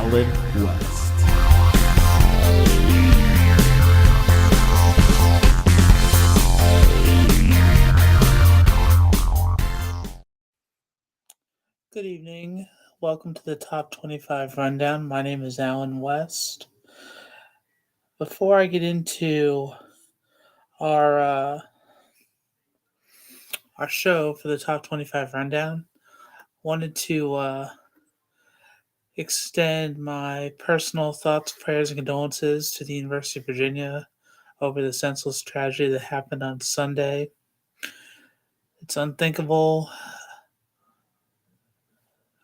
Alan West. Good evening. Welcome to the Top 25 Rundown. My name is Alan West. Before I get into our uh, our show for the Top 25 Rundown, wanted to extend my personal thoughts, prayers, and condolences to the University of Virginia over the senseless tragedy that happened on Sunday. It's unthinkable.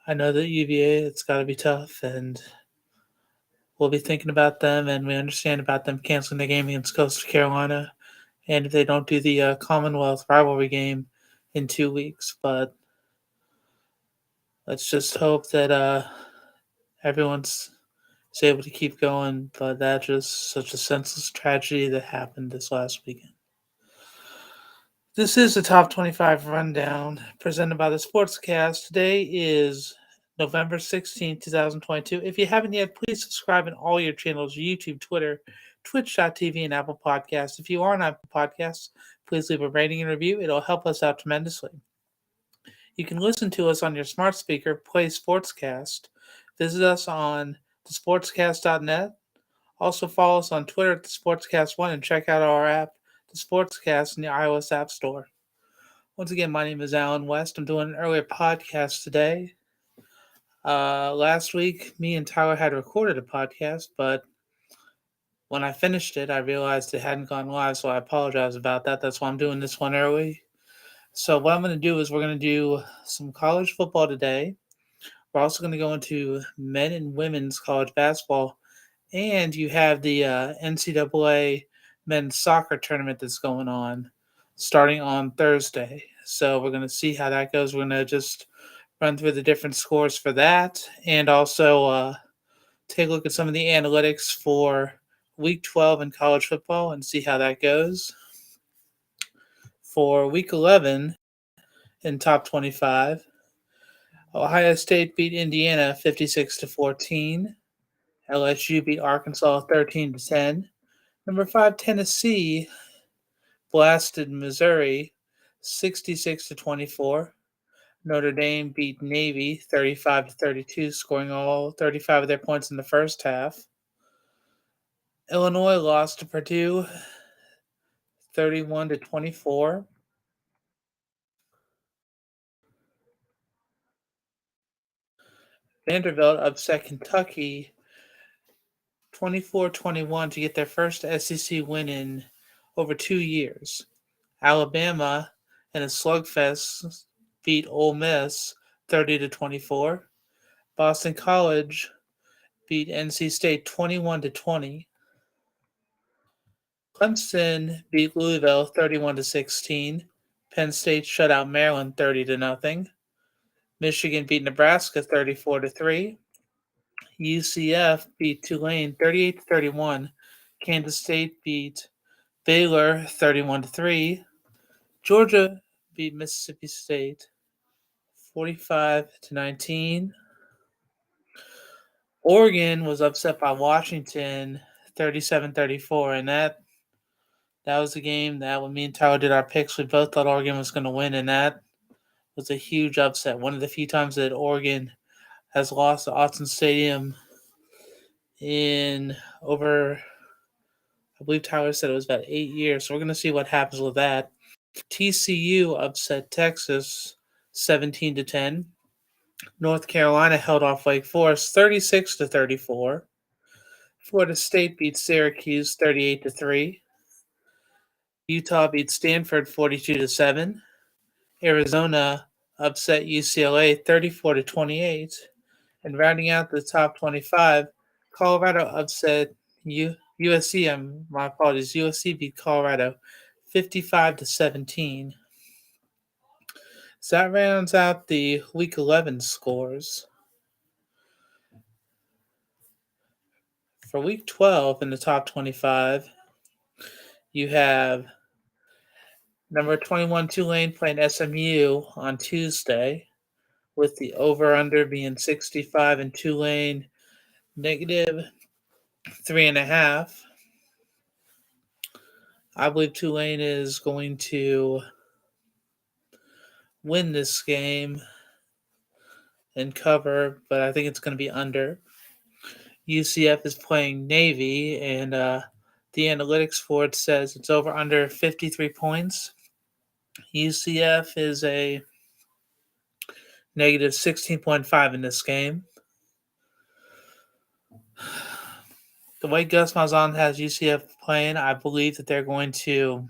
I know that UVA, it's got to be tough, and we'll be thinking about them, and we understand about them canceling the game against Coastal Carolina, and if they don't do the Commonwealth rivalry game in 2 weeks. But let's just hope that everyone's is able to keep going. But that's just such a senseless tragedy that happened this last weekend. This is the Top 25 Rundown presented by the Sportscast. Today is November 16th, 2022. If you haven't yet, please subscribe in all your channels YouTube, Twitter, Twitch.tv, and Apple Podcasts. If you are on Apple Podcasts, please leave a rating and review. It'll help us out tremendously. You can listen to us on your smart speaker, Play Sportscast. Visit us on thesportscast.net. Also follow us on Twitter at thesportscast1 and check out our app, The Sportscast, in the iOS App Store. Once again, my name is Alan West. I'm doing an earlier podcast today. Last week, me and Tyler had recorded a podcast, but when I finished it, I realized it hadn't gone live, so I apologize about that. That's why I'm doing this one early. So what I'm going to do is we're going to do some college football today. We're also going to go into men and women's college basketball, and you have the NCAA men's soccer tournament that's going on starting on Thursday. So we're going to see how that goes. We're going to just run through the different scores for that, and also take a look at some of the analytics for Week 12 in college football and see how that goes. For Week 11 in Top 25, Ohio State beat Indiana 56-14. LSU beat Arkansas 13-10. Number 5 Tennessee blasted Missouri 66-24. Notre Dame beat Navy 35-32, scoring all 35 of their points in the first half. Illinois lost to Purdue 31-24. Vanderbilt upset Kentucky 24-21 to get their first SEC win in over 2 years. Alabama, in a slugfest, beat Ole Miss 30-24. Boston College beat NC State 21-20. Clemson beat Louisville 31-16. Penn State shut out Maryland 30-0. Michigan beat Nebraska 34-3. UCF beat Tulane 38-31. Kansas State beat Baylor 31-3. Georgia beat Mississippi State 45-19. Oregon was upset by Washington 37-34, and that was a game that when me and Tyler did our picks, we both thought Oregon was going to win, and that was a huge upset. One of the few times that Oregon has lost at Autzen Stadium in over, I believe Tyler said it was about 8 years. So we're going to see what happens with that. TCU upset Texas 17-10. North Carolina held off Wake Forest 36-34. Florida State beat Syracuse 38-3. Utah beat Stanford 42-7. Arizona upset UCLA 34-28. And rounding out the top 25, Colorado upset USC. My apologies. USC beat Colorado 55-17. So that rounds out the Week 11 scores. For Week 12 in the top 25, you have number 21 Tulane playing SMU on Tuesday, with the over-under being 65, and Tulane negative 3.5. I believe Tulane is going to win this game and cover, but I think it's going to be under. UCF is playing Navy, and the analytics for it says it's over under 53 points. UCF is a negative 16.5 in this game. The way Gus Malzahn has UCF playing, I believe that they're going to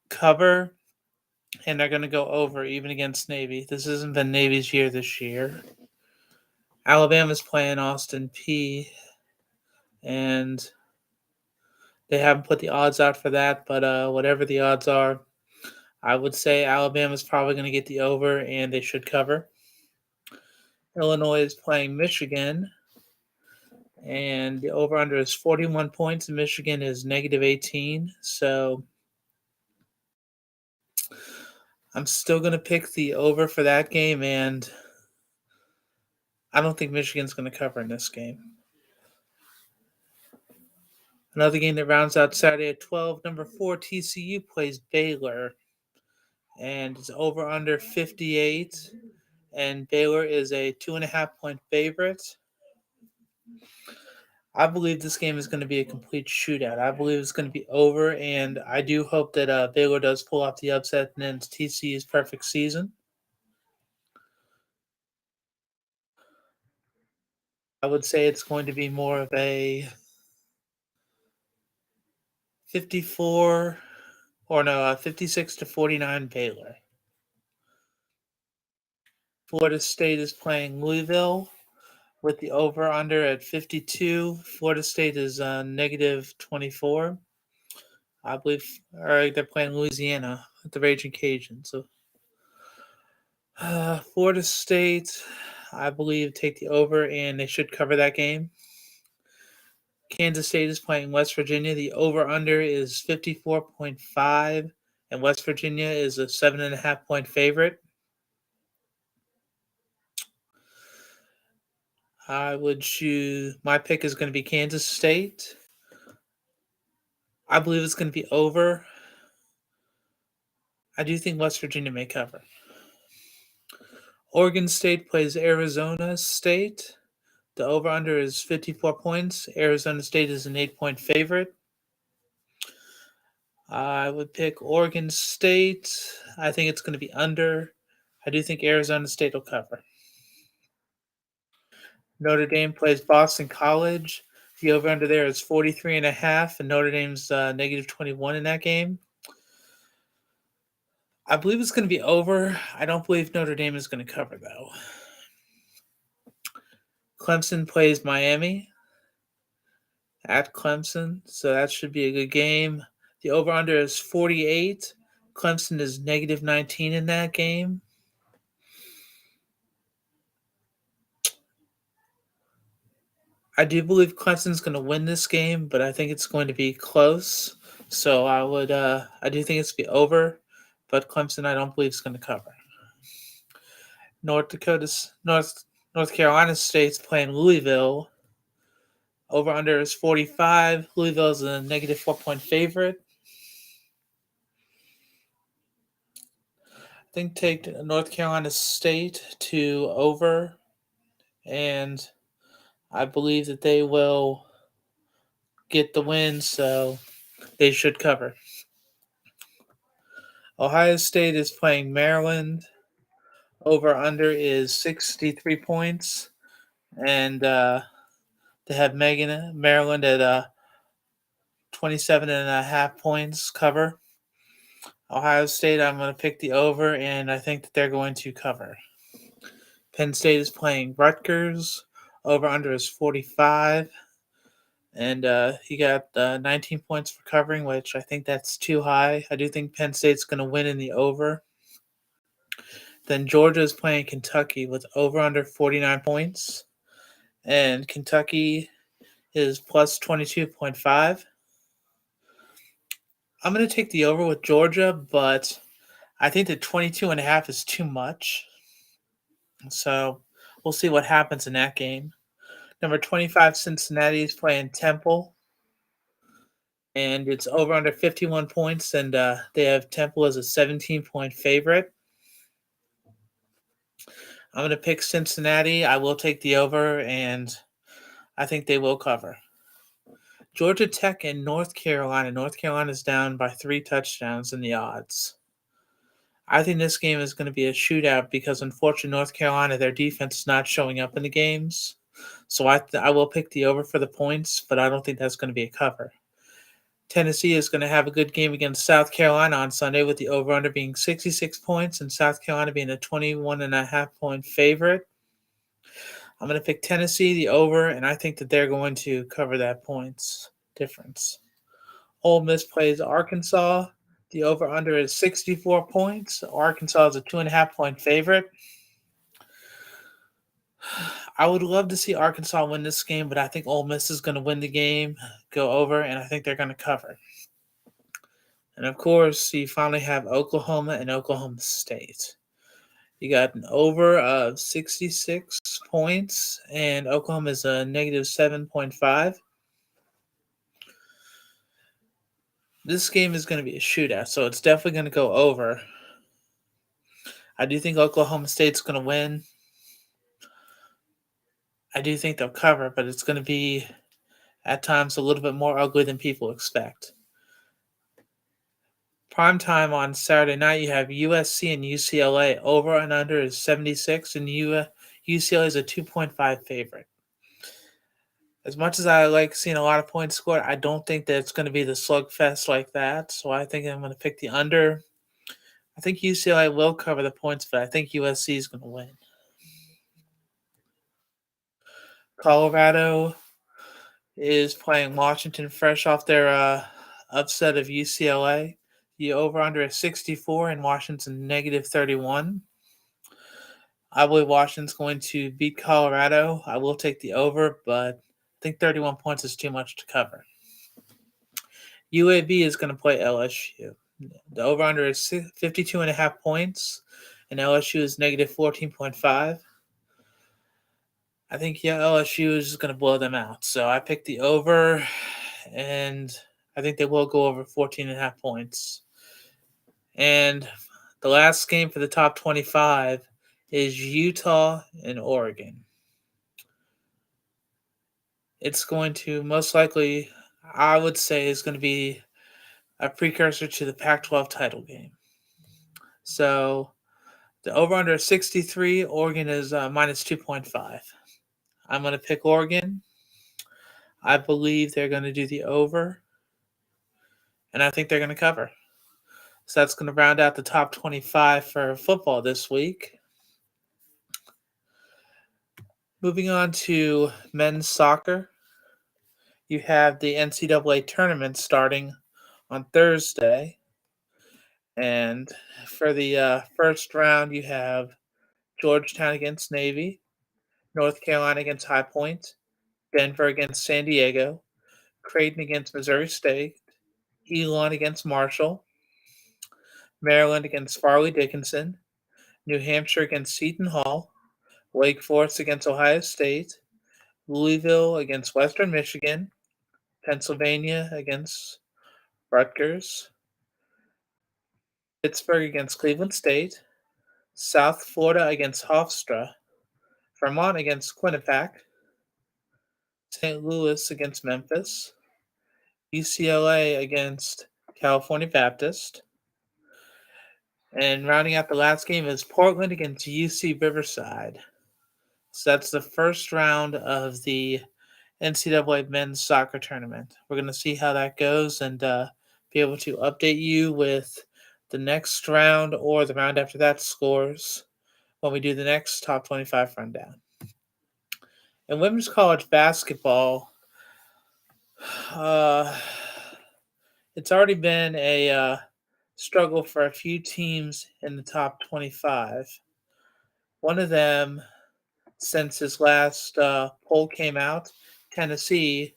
cover and they're going to go over even against Navy. This isn't been Navy's year this year. Alabama's playing Austin Peay, and they haven't put the odds out for that, but whatever the odds are, I would say Alabama's probably going to get the over, and they should cover. Illinois is playing Michigan, and the over-under is 41 points, and Michigan is negative 18. So I'm still going to pick the over for that game, and I don't think Michigan's going to cover in this game. Another game that rounds out Saturday at 12, number 4 TCU plays Baylor, and it's over under 58, and Baylor is a 2.5-point favorite. I believe this game is going to be a complete shootout. I believe it's going to be over, and I do hope that Baylor does pull off the upset and ends TCU's perfect season. I would say it's going to be more of a 56 to 49 Baylor. Florida State is playing Louisville with the over-under at 52. Florida State is negative 24. I believe, they're playing Louisiana at the Raging Cajun. So Florida State, I believe, take the over, and they should cover that game. Kansas State is playing West Virginia. The over-under is 54.5, and West Virginia is a 7.5-point favorite. I would choose. My pick is going to be Kansas State. I believe it's going to be over. I do think West Virginia may cover. Oregon State plays Arizona State. The over-under is 54 points. Arizona State is an 8-point favorite. I would pick Oregon State. I think it's going to be under. I do think Arizona State will cover. Notre Dame plays Boston College. The over-under there is 43.5, and Notre Dame's negative 21 in that game. I believe it's going to be over. I don't believe Notre Dame is going to cover, though. Clemson plays Miami at Clemson, so that should be a good game. The over-under is 48. Clemson is negative 19 in that game. I do believe Clemson's going to win this game, but I think it's going to be close. So I do think it's going to be over, but Clemson I don't believe is going to cover. North Carolina State's playing Louisville. Over under is 45. Louisville is a negative 4-point favorite. I think take North Carolina State to over, and I believe that they will get the win, so they should cover. Ohio State is playing Maryland. Over under is 63 points, and they have Maryland at 27.5 points cover. Ohio State, I'm going to pick the over, and I think that they're going to cover. Penn State is playing Rutgers. Over under is 45. And he got 19 points for covering, which I think that's too high. I do think Penn State's going to win in the over. Then Georgia is playing Kentucky with over under 49 points. And Kentucky is plus 22.5. I'm going to take the over with Georgia, but I think that 22.5 is too much. So we'll see what happens in that game. Number 25, Cincinnati is playing Temple, and it's over under 51 points, and they have Temple as a 17-point favorite. I'm going to pick Cincinnati. I will take the over, and I think they will cover. Georgia Tech and North Carolina. North Carolina's down by 3 touchdowns in the odds. I think this game is going to be a shootout because, unfortunately, North Carolina, their defense is not showing up in the games. So I will pick the over for the points, but I don't think that's going to be a cover. Tennessee is going to have a good game against South Carolina on Sunday with the over-under being 66 points and South Carolina being a 21.5-point favorite. I'm going to pick Tennessee, the over, and I think that they're going to cover that points difference. Ole Miss plays Arkansas. The over-under is 64 points. Arkansas is a 2.5-point favorite. I would love to see Arkansas win this game, but I think Ole Miss is going to win the game, go over, and I think they're going to cover. And, of course, you finally have Oklahoma and Oklahoma State. You got an over of 66 points, and Oklahoma is a negative 7.5. This game is going to be a shootout, so it's definitely going to go over. I do think Oklahoma State's going to win. I do think they'll cover, but it's going to be, at times, a little bit more ugly than people expect. Prime time on Saturday night, you have USC and UCLA. Over and under is 76, and UCLA is a 2.5 favorite. As much as I like seeing a lot of points scored, I don't think that it's going to be the slugfest like that. So I think I'm going to pick the under. I think UCLA will cover the points, but I think USC is going to win. Colorado is playing Washington fresh off their upset of UCLA. The over-under is 64 and Washington negative 31. I believe Washington's going to beat Colorado. I will take the over, but I think 31 points is too much to cover. UAB is going to play LSU. The over-under is 52.5 points, and LSU is negative 14.5. I think LSU is going to blow them out. So I picked the over, and I think they will go over 14.5 points. And the last game for the top 25 is Utah and Oregon. It's going to most likely, I would say, is going to be a precursor to the Pac-12 title game. So the over-under is 63. Oregon is minus 2.5. I'm going to pick Oregon. I believe they're going to do the over, and I think they're going to cover. So that's going to round out the top 25 for football this week. Moving on to men's soccer, you have the NCAA tournament starting on Thursday. And for the first round, you have Georgetown against Navy, North Carolina against High Point, Denver against San Diego, Creighton against Missouri State, Elon against Marshall, Maryland against Farley Dickinson, New Hampshire against Seton Hall, Wake Forest against Ohio State, Louisville against Western Michigan, Pennsylvania against Rutgers, Pittsburgh against Cleveland State, South Florida against Hofstra, Vermont against Quinnipiac, St. Louis against Memphis, UCLA against California Baptist, and rounding out the last game is Portland against UC Riverside. So that's the first round of the NCAA men's soccer tournament. We're going to see how that goes and be able to update you with the next round or the round after that scores when we do the next top 25 rundown. In women's college basketball, it's already been a struggle for a few teams in the top 25. One of them, since his last poll came out, Tennessee,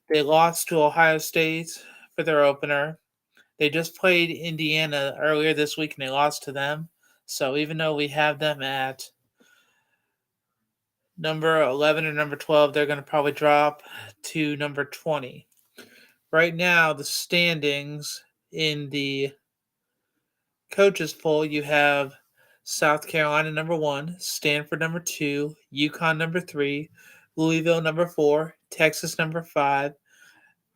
they lost to Ohio State for their opener. They just played Indiana earlier this week and they lost to them. So even though we have them at Number 11 or number 12, they're going to probably drop to number 20. Right now, the standings in the coaches poll, you have South Carolina number 1, Stanford number 2, UConn number 3, Louisville number 4, Texas number 5,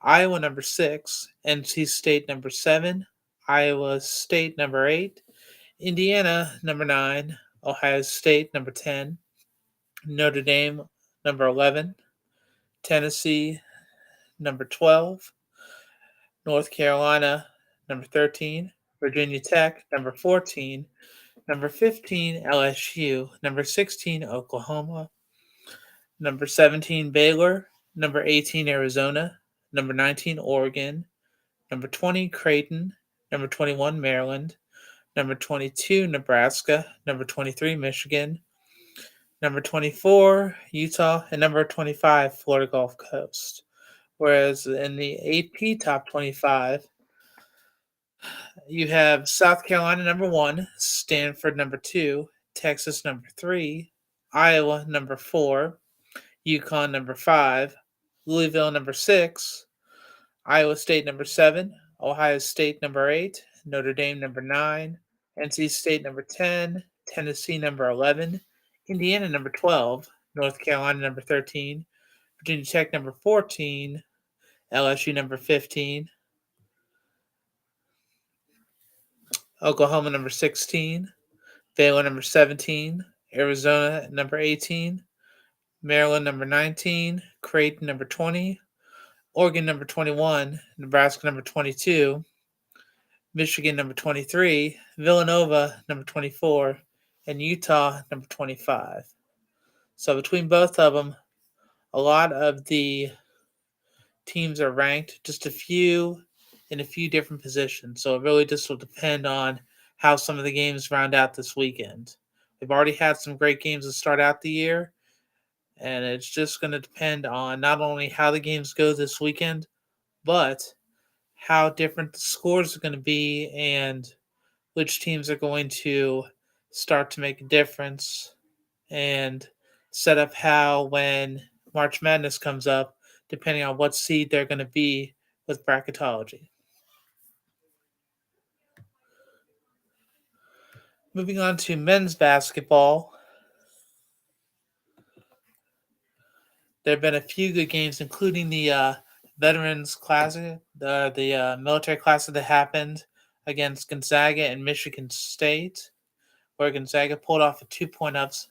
Iowa number 6, NC State number 7, Iowa State number 8, Indiana number 9, Ohio State number 10, Notre Dame number 11, Tennessee number 12, North Carolina number 13, Virginia Tech number 14, number 15 LSU, number 16 Oklahoma, number 17 Baylor, number 18 Arizona, number 19 Oregon, number 20 Creighton, number 21 Maryland, number 22 Nebraska, number 23 Michigan, number 24 Utah, and number 25 Florida Gulf Coast. Whereas in the AP Top 25, you have South Carolina number 1, Stanford number 2, Texas number 3, Iowa number 4, UConn number 5, Louisville number 6, Iowa State number 7, Ohio State number 8, Notre Dame number 9, NC State number 10, Tennessee number 11, Indiana number 12, North Carolina number 13, Virginia Tech number 14, LSU number 15, Oklahoma number 16, Baylor number 17, Arizona number 18, Maryland number 19, Creighton number 20, Oregon number 21, Nebraska number 22, Michigan number 23, Villanova number 24, and Utah number 25. So between both of them, a lot of the teams are ranked, just a few in a few different positions. So it really just will depend on how some of the games round out this weekend. We've already had some great games to start out the year, and it's just going to depend on not only how the games go this weekend, but how different the scores are going to be and which teams are going to start to make a difference and set up how when March Madness comes up, depending on what seed they're going to be with bracketology. Moving on to men's basketball, there have been a few good games, including the Veterans Classic, the military classic that happened against Gonzaga and Michigan State, where Gonzaga pulled off a 2-point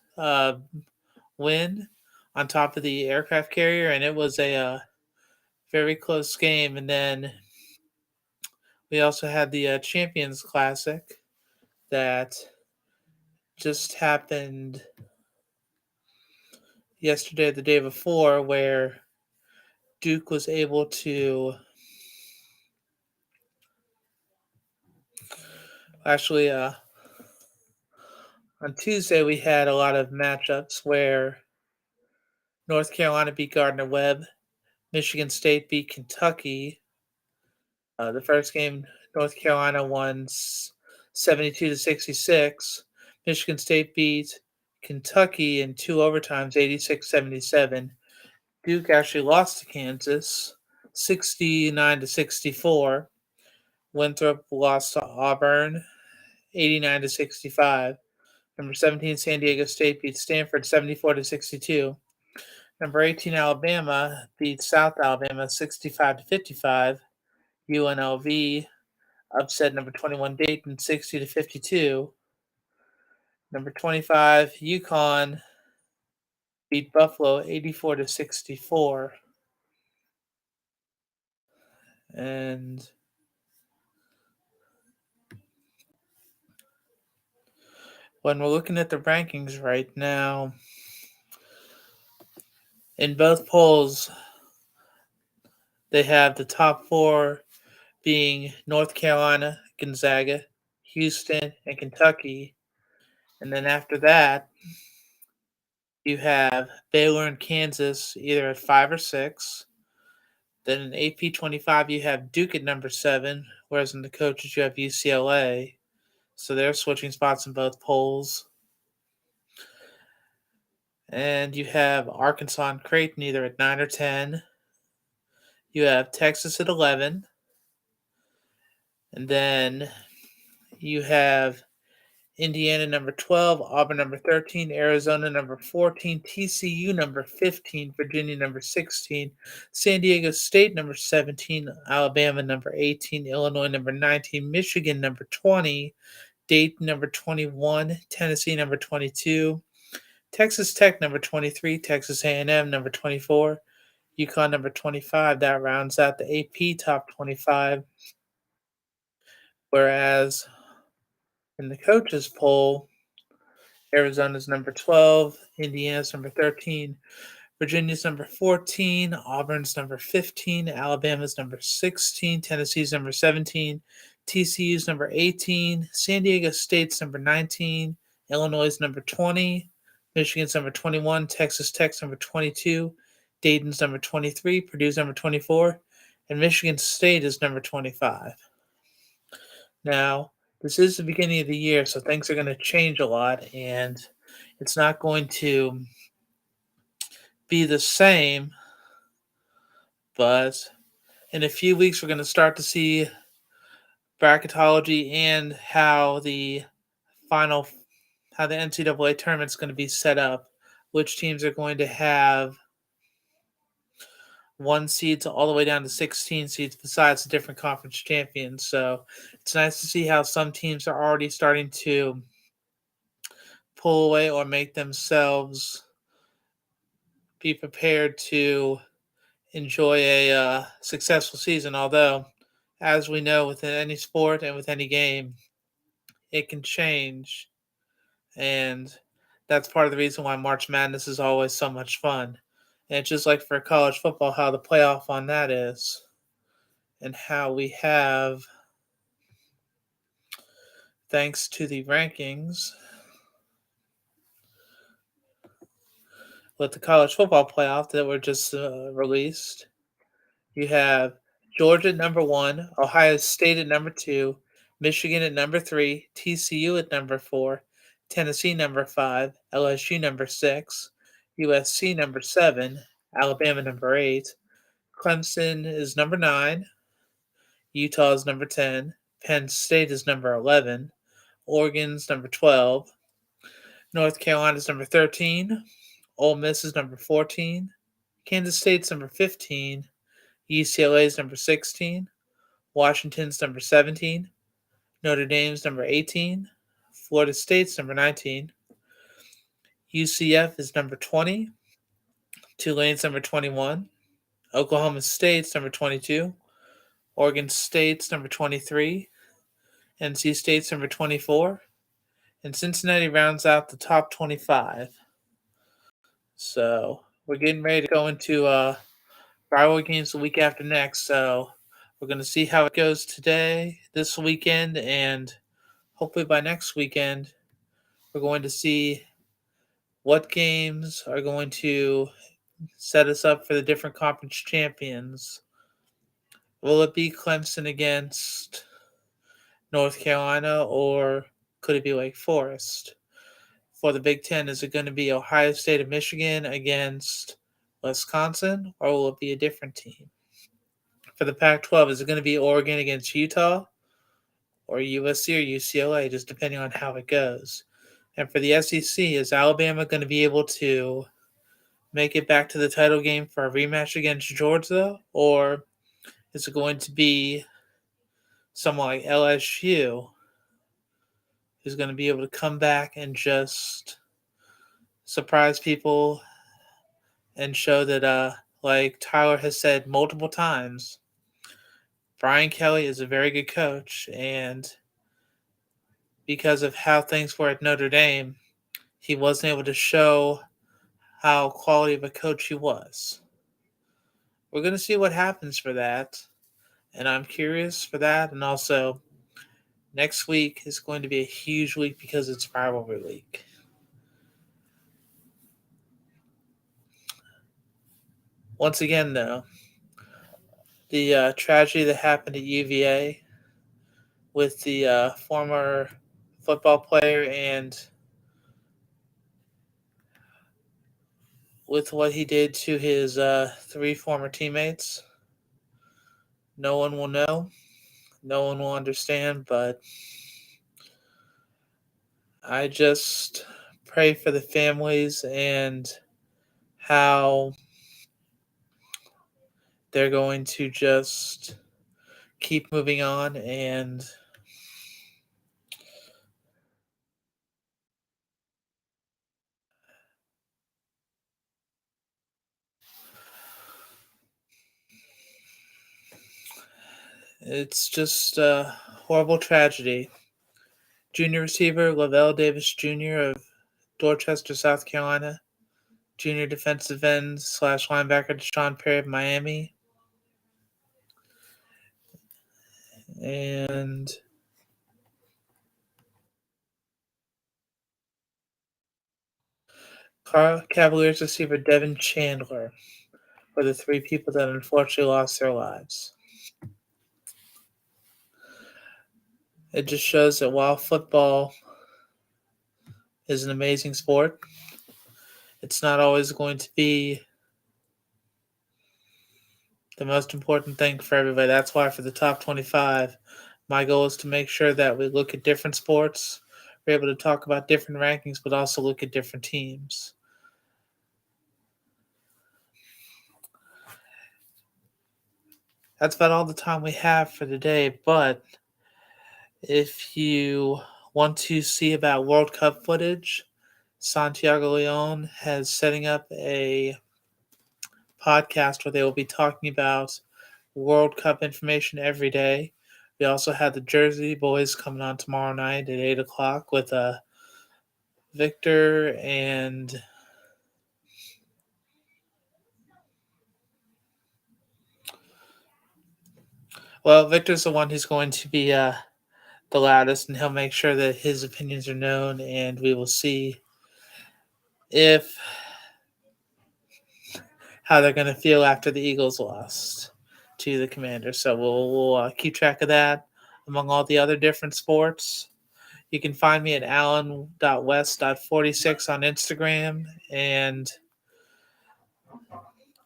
win on top of the aircraft carrier, and it was a very close game. And then we also had the Champions Classic that just happened yesterday or the day before, where Duke was able to actually on Tuesday we had a lot of matchups where North Carolina beat Gardner Webb, Michigan State beat Kentucky. The first game, North Carolina won 72-66. Michigan State beat Kentucky in 2 overtimes, 86-77. Duke actually lost to Kansas, 69-64. Winthrop lost to Auburn, 89-65. Number 17, San Diego State beat Stanford, 74-62. Number 18, Alabama beat South Alabama, 65-55. UNLV upset number 21 Dayton 60-52. Number 25 UConn beat Buffalo 84-64. And when we're looking at the rankings right now, in both polls, they have the top 4 being North Carolina, Gonzaga, Houston, and Kentucky. And then after that, you have Baylor and Kansas either at 5 or 6. Then in AP 25, you have Duke at number 7, whereas in the coaches, you have UCLA. So they're switching spots in both polls. And you have Arkansas and Creighton either at 9 or 10. You have Texas at 11. And then you have Indiana number 12, Auburn number 13, Arizona number 14, TCU number 15, Virginia number 16, San Diego State number 17, Alabama number 18, Illinois number 19, Michigan number 20, Dayton number 21, Tennessee number 22, Texas Tech number 23, Texas A&M number 24, UConn number 25. That rounds out the AP top 25. Whereas in the coaches poll, Arizona's number 12, Indiana's number 13, Virginia's number 14, Auburn's number 15, Alabama's number 16, Tennessee's number 17, TCU's number 18, San Diego State's number 19, Illinois' number 20, Michigan's number 21, Texas Tech's number 22, Dayton's number 23, Purdue's number 24, and Michigan State is number 25. Now, this is the beginning of the year, so things are going to change a lot, and it's not going to be the same, but in a few weeks, we're going to start to see bracketology and final, how the NCAA tournament is going to be set up, which teams are going to have 1 seeds all the way down to 16 seeds besides the different conference champions. So it's nice to see how some teams are already starting to pull away or make themselves be prepared to enjoy a successful season. Although, as we know, within any sport and with any game, it can change. And that's part of the reason why March Madness is always so much fun. And it's just like for college football, how the playoff on that is, and how we have, thanks to the rankings, with the college football playoff that were just released, you have Georgia at number 1, Ohio State at number 2, Michigan at number 3, TCU at number 4, Tennessee number 5, LSU number 6, USC number 7, Alabama number 8, Clemson is number 9, Utah is number 10, Penn State is number 11, Oregon's number 12, North Carolina's number 13, Ole Miss is number 14, Kansas State's number 15, UCLA's number 16, Washington's number 17, Notre Dame's number 18, Florida State's number 19, UCF is number 20, Tulane's number 21, Oklahoma State's number 22, Oregon State's number 23, NC State's number 24, and Cincinnati rounds out the top 25. So we're getting ready to go into rivalry games the week after next. So we're going to see how it goes this weekend, and hopefully by next weekend, we're going to see what games are going to set us up for the different conference champions. Will it be Clemson against North Carolina, or could it be Wake Forest? For the Big Ten, is it going to be Ohio State of Michigan against Wisconsin, or will it be a different team? For the Pac-12, is it going to be Oregon against Utah, or USC or UCLA, just depending on how it goes? And for the SEC, is Alabama going to be able to make it back to the title game for a rematch against Georgia, or is it going to be someone like LSU who's going to be able to come back and just surprise people and show that, like Tyler has said multiple times, Brian Kelly is a very good coach, and because of how things were at Notre Dame, he wasn't able to show how quality of a coach he was. We're going to see what happens for that, and I'm curious for that. And also, next week is going to be a huge week because it's rivalry week. Once again, though, the tragedy that happened at UVA with the former football player and with what he did to his three former teammates. No one will know. No one will understand, but I just pray for the families and how they're going to just keep moving on, and it's just a horrible tragedy. Junior receiver Lavelle Davis Jr. of Dorchester, South Carolina. Junior defensive end slash linebacker Deshaun Perry of Miami. And Cavaliers receiver Devin Chandler were the three people that unfortunately lost their lives. It just shows that while football is an amazing sport, it's not always going to be the most important thing for everybody. That's why for the top 25, my goal is to make sure that we look at different sports. We're able to talk about different rankings, but also look at different teams. That's about all the time we have for today, but if you want to see about World Cup footage, Santiago Leon has setting up a podcast where they will be talking about World Cup information every day. We also have the Jersey boys coming on tomorrow night at 8 o'clock with Victor and Victor's the one who's going to be the loudest, and he'll make sure that his opinions are known, and we will see if how they're going to feel after the Eagles lost to the Commanders. So we'll keep track of that among all the other different sports. You can find me at allen.west.46 on Instagram, and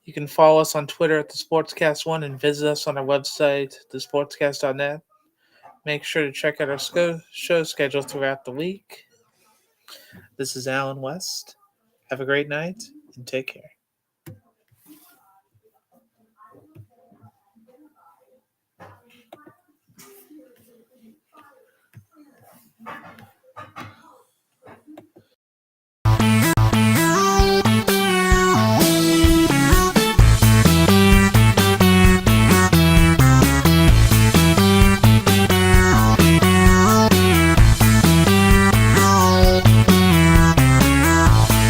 you can follow us on Twitter at the Sportscast1 and visit us on our website, thesportscast.net. Make sure to check out our show schedule throughout the week. This is Allen West. Have a great night and take care.